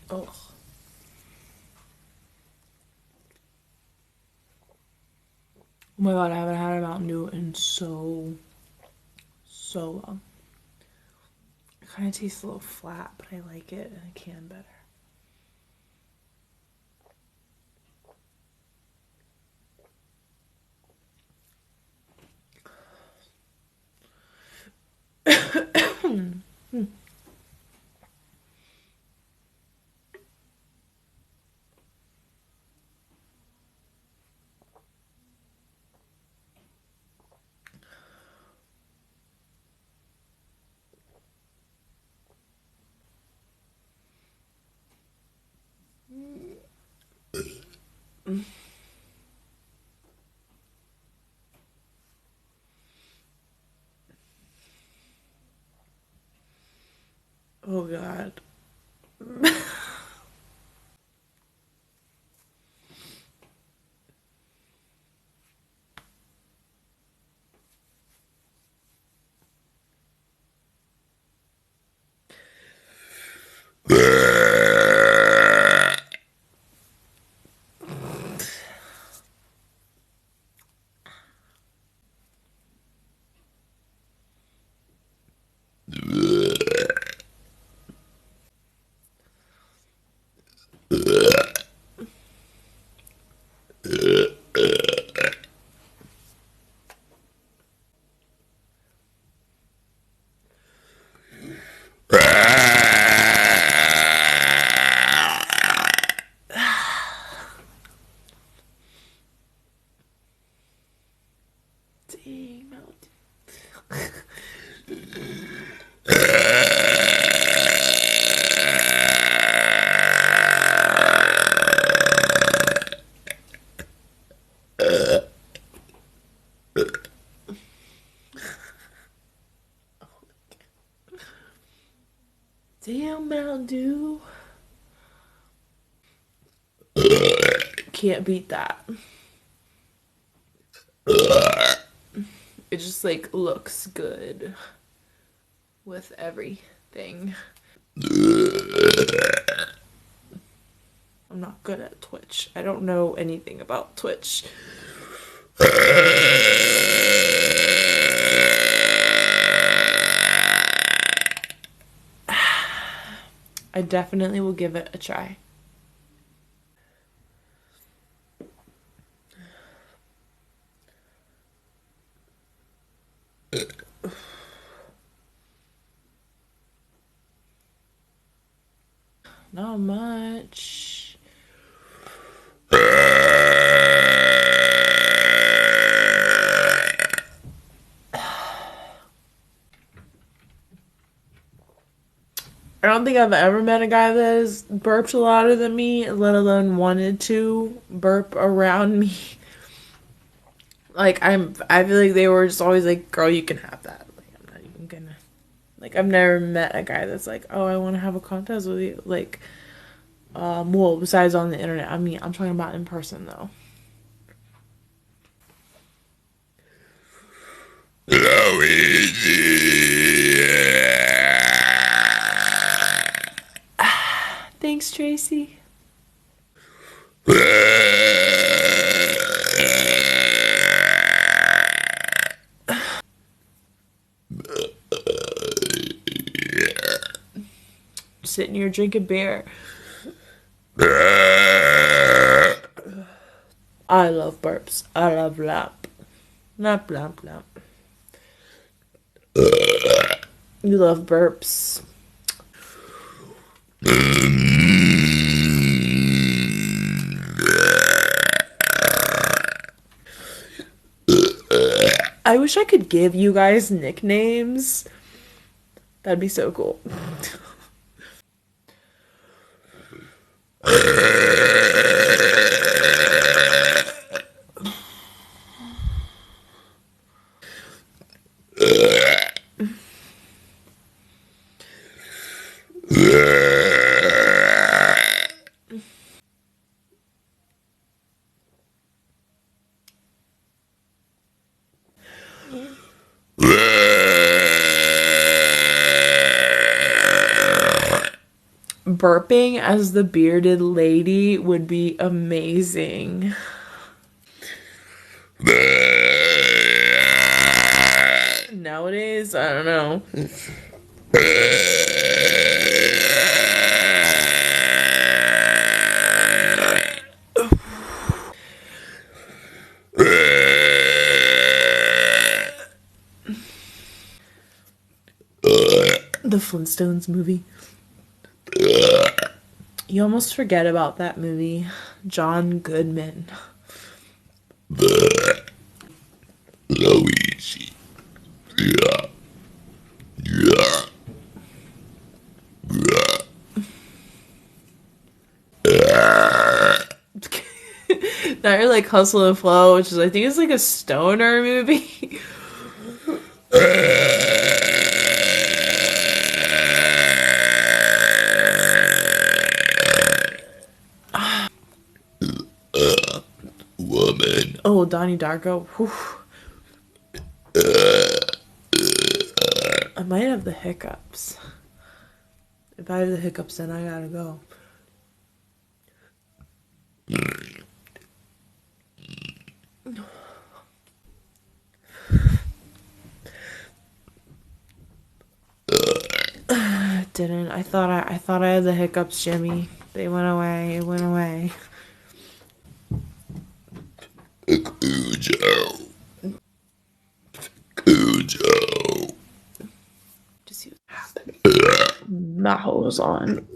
Oh. Oh my god, I haven't had a Mountain Dew in so long. It kind of tastes a little flat, but I like it in a can better. Oh god. Dang, Mountain Dew. Damn, Mountain Dew. Can't beat that. It just like looks good with everything. I'm not good at Twitch. I don't know anything about Twitch. I definitely will give it a try. Not much. I don't think I've ever met a guy that has burped louder than me, let alone wanted to burp around me. Like I feel like they were just always like, "Girl, you can have that." Like I'm not even gonna. Like I've never met a guy that's like, "Oh, I want to have a contest with you." Like, well, besides on the internet. I mean, I'm talking about in person though. Thanks, Tracy. Sitting here drinking beer. I love burps. I love lap. Lap, lap, lap. You love burps. I wish I could give you guys nicknames. That'd be so cool. burping as the bearded lady would be amazing. Nowadays, I don't know. The Flintstones movie. You almost forget about that movie. John Goodman. Luigi. Yeah. Yeah. Now you're like Hustle and Flow, which is I think is like a stoner movie. Woman. Oh, Donnie Darko. Whew. I might have the hiccups. If I have the hiccups, then I gotta go. Didn't. I thought I had the hiccups, Jimmy. They went away. It went away. Cujo. Cujo. Just see what happened. That was on.